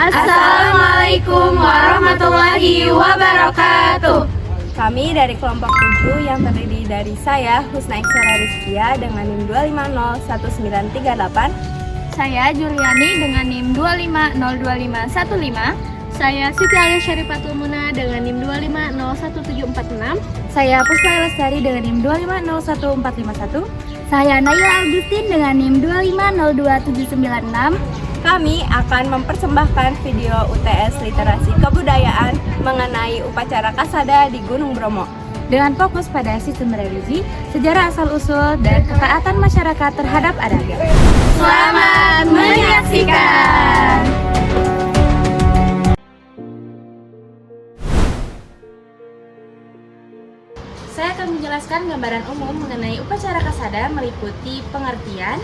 Assalamualaikum warahmatullahi wabarakatuh. Kami dari kelompok 7 yang terdiri dari saya, Husna Iksara Rizkia dengan NIM 2501938. Saya Juliani dengan NIM 2502515. Saya Siti Alia Syarifatul Muna dengan NIM 2501746. Saya Puspa Lestari dengan NIM 2501451. Saya Naila Agustin dengan NIM 2502796. Kami akan mempersembahkan video UTS Literasi Kebudayaan mengenai upacara Kasada di Gunung Bromo Dengan fokus pada sistem religi, sejarah asal-usul, dan ketaatan masyarakat terhadap adat. Selamat menyaksikan. Saya akan menjelaskan gambaran umum mengenai upacara Kasada meliputi pengertian,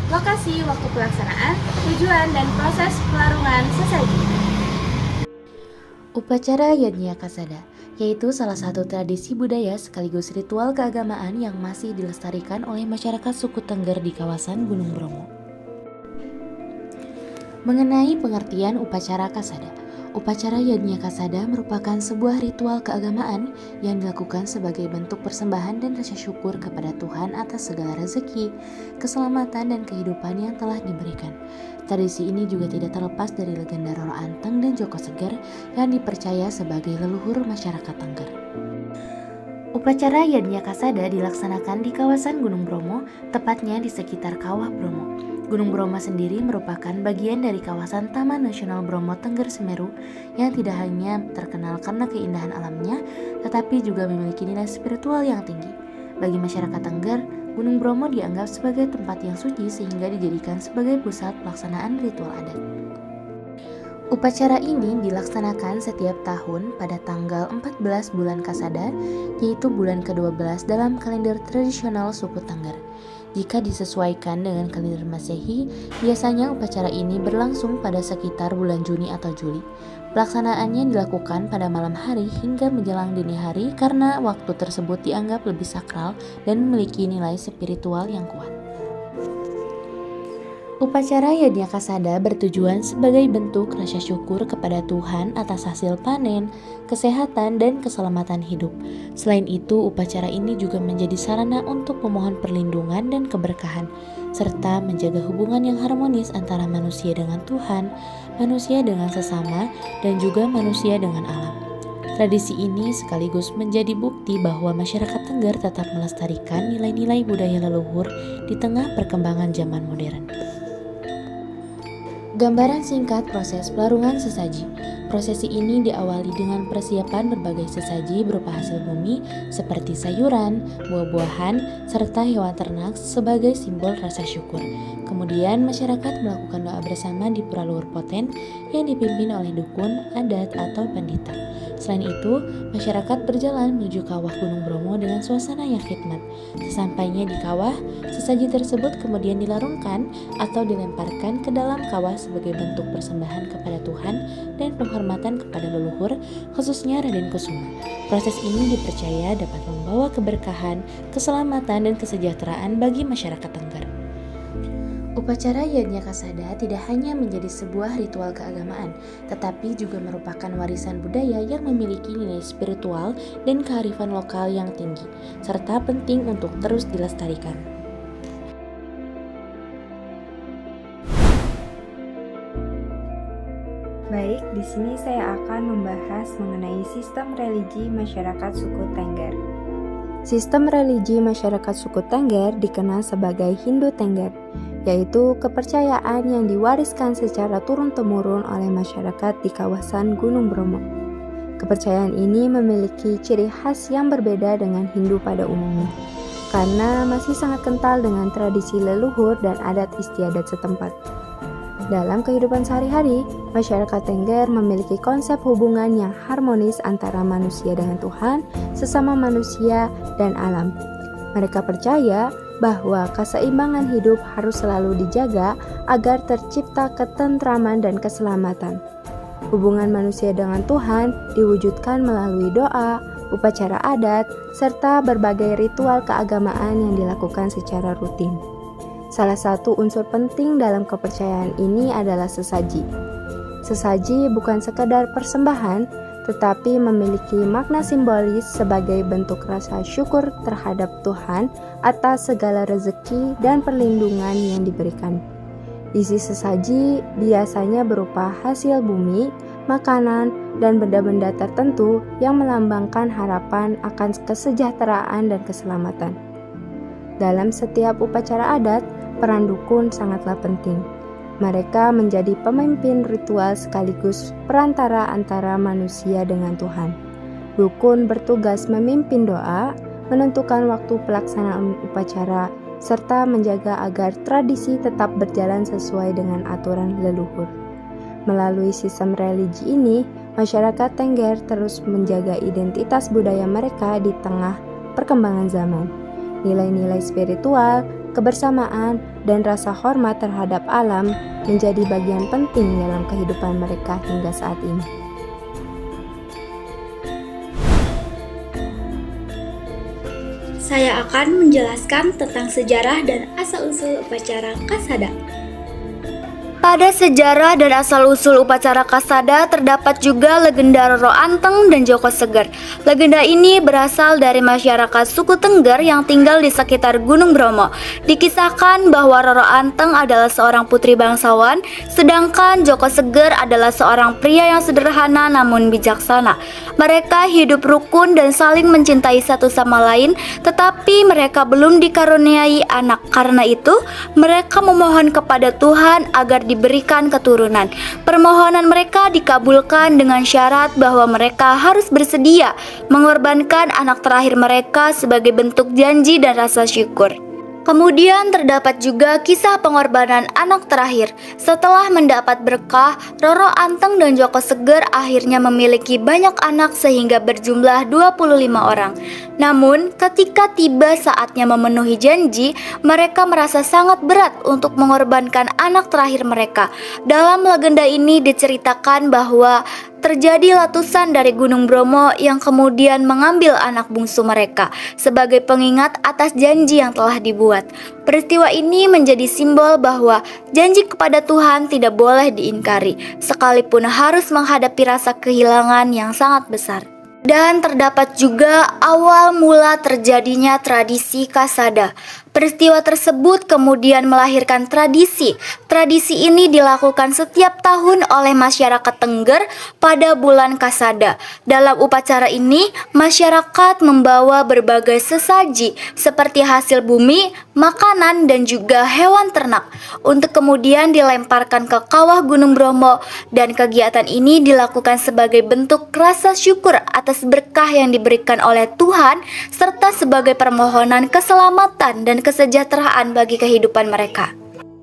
lokasi, waktu pelaksanaan, tujuan, dan proses pelarungan sesaji. Upacara Yadnya Kasada, yaitu salah satu tradisi budaya sekaligus ritual keagamaan yang masih dilestarikan oleh masyarakat suku Tengger di kawasan Gunung Bromo. Mengenai pengertian upacara Kasada, upacara Yadnya Kasada merupakan sebuah ritual keagamaan yang dilakukan sebagai bentuk persembahan dan rasa syukur kepada Tuhan atas segala rezeki, keselamatan, dan kehidupan yang telah diberikan. Tradisi ini juga tidak terlepas dari legenda Roro Anteng dan Joko Seger yang dipercaya sebagai leluhur masyarakat Tengger. Upacara Yadnya Kasada dilaksanakan di kawasan Gunung Bromo, tepatnya di sekitar Kawah Bromo. Gunung Bromo sendiri merupakan bagian dari kawasan Taman Nasional Bromo Tengger Semeru yang tidak hanya terkenal karena keindahan alamnya, tetapi juga memiliki nilai spiritual yang tinggi. Bagi masyarakat Tengger, Gunung Bromo dianggap sebagai tempat yang suci sehingga dijadikan sebagai pusat pelaksanaan ritual adat. Upacara ini dilaksanakan setiap tahun pada tanggal 14 bulan Kasada, yaitu bulan ke-12 dalam kalender tradisional suku Tengger. Jika disesuaikan dengan kalender Masehi, biasanya upacara ini berlangsung pada sekitar bulan Juni atau Juli. Pelaksanaannya dilakukan pada malam hari hingga menjelang dini hari karena waktu tersebut dianggap lebih sakral dan memiliki nilai spiritual yang kuat. Upacara Yadnya Kasada bertujuan sebagai bentuk rasa syukur kepada Tuhan atas hasil panen, kesehatan, dan keselamatan hidup. Selain itu, upacara ini juga menjadi sarana untuk memohon perlindungan dan keberkahan, serta menjaga hubungan yang harmonis antara manusia dengan Tuhan, manusia dengan sesama, dan juga manusia dengan alam. Tradisi ini sekaligus menjadi bukti bahwa masyarakat Tengger tetap melestarikan nilai-nilai budaya leluhur di tengah perkembangan zaman modern. Gambaran singkat proses pelarungan sesaji. Prosesi ini diawali dengan persiapan berbagai sesaji berupa hasil bumi seperti sayuran, buah-buahan, serta hewan ternak sebagai simbol rasa syukur. Kemudian masyarakat melakukan doa bersama di Pura Luhur Poten yang dipimpin oleh dukun, adat, atau pandita. Selain itu, masyarakat berjalan menuju kawah Gunung Bromo dengan suasana yang khidmat. Sesampainya di kawah, sesaji tersebut kemudian dilarungkan atau dilemparkan ke dalam kawah sebagai bentuk persembahan kepada Tuhan dan penghormatan kepada leluhur, khususnya Raden Kusuma. Proses ini dipercaya dapat membawa keberkahan, keselamatan, dan kesejahteraan bagi masyarakat Tengger. Upacara Yadnya Kasada tidak hanya menjadi sebuah ritual keagamaan, tetapi juga merupakan warisan budaya yang memiliki nilai spiritual dan kearifan lokal yang tinggi, serta penting untuk terus dilestarikan. Baik, di sini saya akan membahas mengenai sistem religi masyarakat suku Tengger. Sistem religi masyarakat suku Tengger dikenal sebagai Hindu Tengger, yaitu kepercayaan yang diwariskan secara turun-temurun oleh masyarakat di kawasan Gunung Bromo. Kepercayaan ini memiliki ciri khas yang berbeda dengan Hindu pada umumnya, karena masih sangat kental dengan tradisi leluhur dan adat istiadat setempat. Dalam kehidupan sehari-hari, masyarakat Tengger memiliki konsep hubungan yang harmonis antara manusia dengan Tuhan, sesama manusia, dan alam. Mereka percaya bahwa keseimbangan hidup harus selalu dijaga agar tercipta ketentraman dan keselamatan. Hubungan manusia dengan Tuhan diwujudkan melalui doa, upacara adat, serta berbagai ritual keagamaan yang dilakukan secara rutin. Salah satu unsur penting dalam kepercayaan ini adalah sesaji. Sesaji bukan sekadar persembahan, tetapi memiliki makna simbolis sebagai bentuk rasa syukur terhadap Tuhan atas segala rezeki dan perlindungan yang diberikan. Isi sesaji biasanya berupa hasil bumi, makanan, dan benda-benda tertentu yang melambangkan harapan akan kesejahteraan dan keselamatan. Dalam setiap upacara adat, peran dukun sangatlah penting. Mereka menjadi pemimpin ritual sekaligus perantara antara manusia dengan Tuhan. Dukun bertugas memimpin doa, menentukan waktu pelaksanaan upacara, serta menjaga agar tradisi tetap berjalan sesuai dengan aturan leluhur. Melalui sistem religi ini, masyarakat Tengger terus menjaga identitas budaya mereka di tengah perkembangan zaman. Nilai-nilai spiritual, kebersamaan, dan rasa hormat terhadap alam menjadi bagian penting dalam kehidupan mereka hingga saat ini. Saya akan menjelaskan tentang sejarah dan asal-usul upacara Kasada. Pada sejarah dan asal-usul upacara Kasada terdapat juga legenda Roro Anteng dan Joko Seger. Legenda ini berasal dari masyarakat suku Tengger yang tinggal di sekitar Gunung Bromo. Dikisahkan bahwa Roro Anteng adalah seorang putri bangsawan, sedangkan Joko Seger adalah seorang pria yang sederhana namun bijaksana. Mereka hidup rukun dan saling mencintai satu sama lain, tetapi mereka belum dikaruniai anak. Karena itu, mereka memohon kepada Tuhan agar diberikan keturunan. Permohonan mereka dikabulkan dengan syarat bahwa mereka harus bersedia mengorbankan anak terakhir mereka sebagai bentuk janji dan rasa syukur. Kemudian terdapat juga kisah pengorbanan anak terakhir. Setelah mendapat berkah, Roro Anteng dan Joko Seger akhirnya memiliki banyak anak sehingga berjumlah 25 orang. Namun, ketika tiba saatnya memenuhi janji, mereka merasa sangat berat untuk mengorbankan anak terakhir mereka. Dalam legenda ini diceritakan bahwa terjadi letusan dari Gunung Bromo yang kemudian mengambil anak bungsu mereka sebagai pengingat atas janji yang telah dibuat. Peristiwa ini menjadi simbol bahwa janji kepada Tuhan tidak boleh diingkari, sekalipun harus menghadapi rasa kehilangan yang sangat besar. Dan terdapat juga awal mula terjadinya tradisi Kasada. Peristiwa tersebut kemudian melahirkan tradisi. Tradisi ini dilakukan setiap tahun oleh masyarakat Tengger pada bulan Kasada. Dalam upacara ini, masyarakat membawa berbagai sesaji seperti hasil bumi, makanan, dan juga hewan ternak untuk kemudian dilemparkan ke kawah Gunung Bromo, dan kegiatan ini dilakukan sebagai bentuk rasa syukur atas berkah yang diberikan oleh Tuhan serta sebagai permohonan keselamatan dan kesejahteraan bagi kehidupan mereka.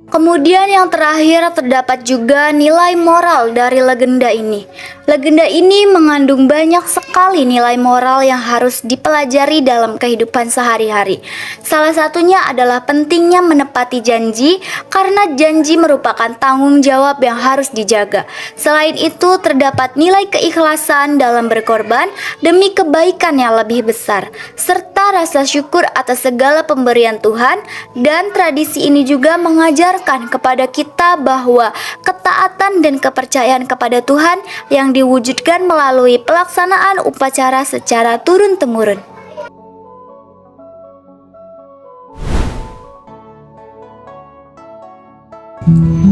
Kemudian yang terakhir terdapat juga nilai moral dari legenda ini. Legenda ini mengandung banyak sekali nilai moral yang harus dipelajari dalam kehidupan sehari-hari. Salah satunya adalah pentingnya menepati janji, karena janji merupakan tanggung jawab yang harus dijaga. Selain itu terdapat nilai keikhlasan dalam berkorban demi kebaikan yang lebih besar, serta rasa syukur atas segala pemberian Tuhan. Dan tradisi ini juga mengajar kepada kita bahwa ketaatan dan kepercayaan kepada Tuhan yang diwujudkan melalui pelaksanaan upacara secara turun-temurun.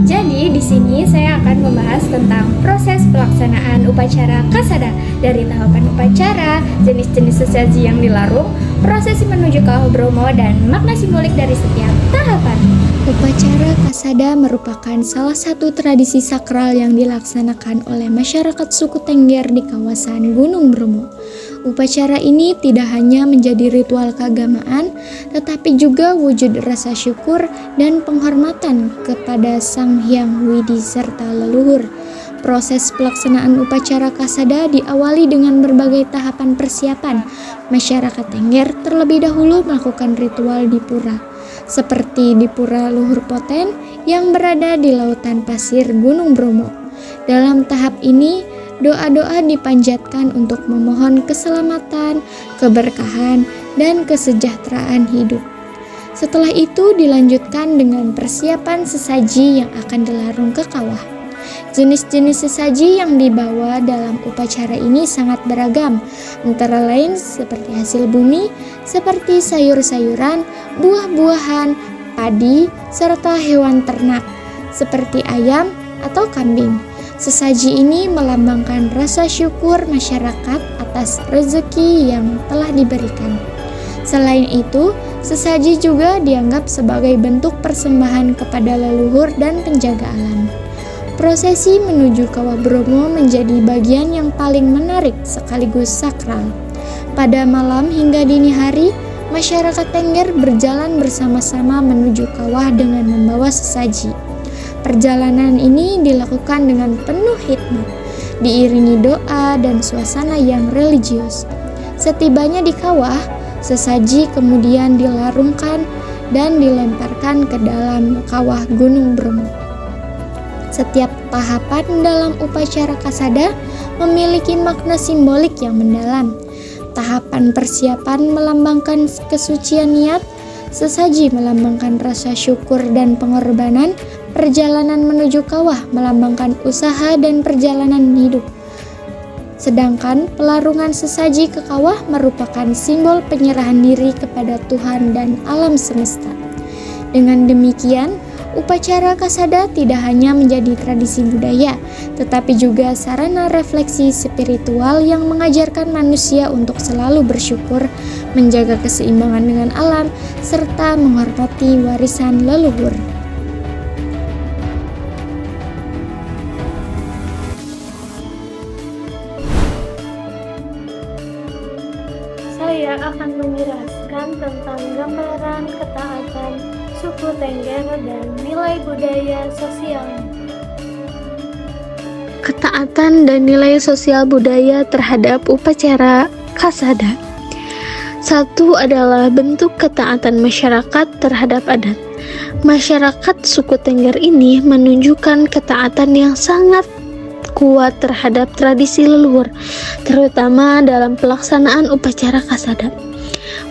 Jadi di sini saya akan membahas tentang proses pelaksanaan upacara Kasada, dari tahapan upacara, jenis-jenis sesaji yang dilarung, prosesi menuju kawah Bromo, dan makna simbolik dari setiap tahapan. Upacara Kasada merupakan salah satu tradisi sakral yang dilaksanakan oleh masyarakat suku Tengger di kawasan Gunung Bromo. Upacara ini tidak hanya menjadi ritual keagamaan, tetapi juga wujud rasa syukur dan penghormatan kepada Sang Hyang Widi serta leluhur. Proses pelaksanaan upacara Kasada diawali dengan berbagai tahapan persiapan. Masyarakat Tengger terlebih dahulu melakukan ritual di pura, seperti di Pura Luhur Poten yang berada di lautan pasir Gunung Bromo. Dalam tahap ini, doa-doa dipanjatkan untuk memohon keselamatan, keberkahan, dan kesejahteraan hidup. Setelah itu dilanjutkan dengan persiapan sesaji yang akan dilarung ke kawah. Jenis-jenis sesaji yang dibawa dalam upacara ini sangat beragam, antara lain seperti hasil bumi, seperti sayur-sayuran, buah-buahan, padi, serta hewan ternak, seperti ayam atau kambing. Sesaji ini melambangkan rasa syukur masyarakat atas rezeki yang telah diberikan. Selain itu, sesaji juga dianggap sebagai bentuk persembahan kepada leluhur dan penjaga alam. Prosesi menuju Kawah Bromo menjadi bagian yang paling menarik sekaligus sakral. Pada malam hingga dini hari, masyarakat Tengger berjalan bersama-sama menuju kawah dengan membawa sesaji. Perjalanan ini dilakukan dengan penuh hikmat, diiringi doa dan suasana yang religius. Setibanya di kawah, sesaji kemudian dilarungkan dan dilemparkan ke dalam kawah Gunung Bromo. Setiap tahapan dalam upacara Kasada memiliki makna simbolik yang mendalam. Tahapan persiapan melambangkan kesucian niat, sesaji melambangkan rasa syukur dan pengorbanan, perjalanan menuju kawah melambangkan usaha dan perjalanan hidup. Sedangkan pelarungan sesaji ke kawah merupakan simbol penyerahan diri kepada Tuhan dan alam semesta. Dengan demikian, upacara Kasada tidak hanya menjadi tradisi budaya, tetapi juga sarana refleksi spiritual yang mengajarkan manusia untuk selalu bersyukur, menjaga keseimbangan dengan alam, serta menghormati warisan leluhur. Saya akan menjelaskan tentang gambaran ketaatan suku Tengger dan nilai budaya sosialnya. Ketaatan dan nilai sosial budaya terhadap upacara Kasada. Satu adalah bentuk ketaatan masyarakat terhadap adat. Masyarakat suku Tengger ini menunjukkan ketaatan yang sangat kuat terhadap tradisi leluhur, terutama dalam pelaksanaan upacara Kasada.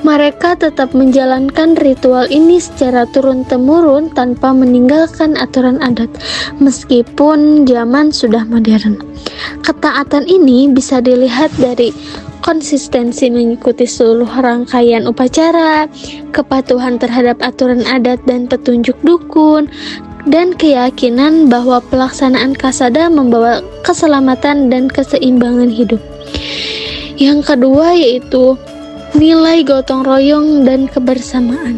Mereka tetap menjalankan ritual ini secara turun-temurun tanpa meninggalkan aturan adat, meskipun zaman sudah modern. Ketaatan ini bisa dilihat dari konsistensi mengikuti seluruh rangkaian upacara, kepatuhan terhadap aturan adat dan petunjuk dukun, dan keyakinan bahwa pelaksanaan Kasada membawa keselamatan dan keseimbangan hidup. Yang kedua yaitu nilai gotong royong dan kebersamaan.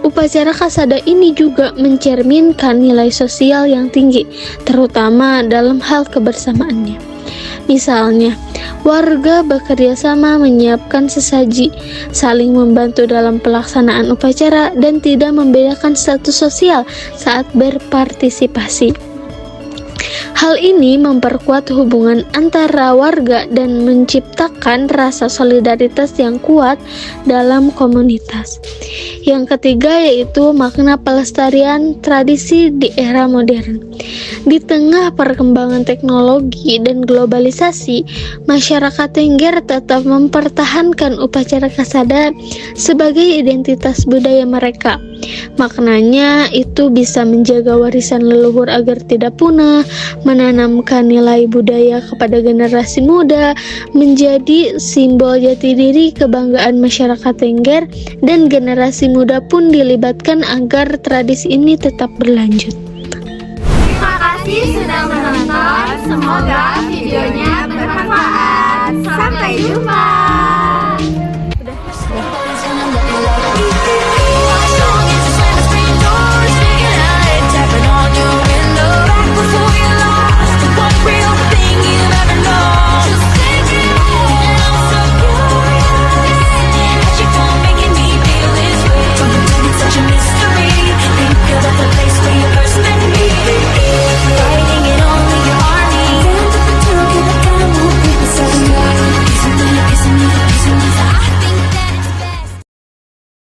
Upacara Kasada ini juga mencerminkan nilai sosial yang tinggi, terutama dalam hal kebersamaannya. Misalnya, warga bekerja sama menyiapkan sesaji, saling membantu dalam pelaksanaan upacara, dan tidak membedakan status sosial saat berpartisipasi. Hal ini memperkuat hubungan antara warga dan menciptakan rasa solidaritas yang kuat dalam komunitas. Yang ketiga yaitu makna pelestarian tradisi di era modern. Di tengah perkembangan teknologi dan globalisasi, masyarakat Tengger tetap mempertahankan upacara Kasada sebagai identitas budaya mereka. Maknanya itu bisa menjaga warisan leluhur agar tidak punah, menanamkan nilai budaya kepada generasi muda, menjadi simbol jati diri kebanggaan masyarakat Tengger, dan generasi muda pun dilibatkan agar tradisi ini tetap berlanjut. Terima kasih sudah menonton. Semoga videonya bermanfaat. Sampai jumpa.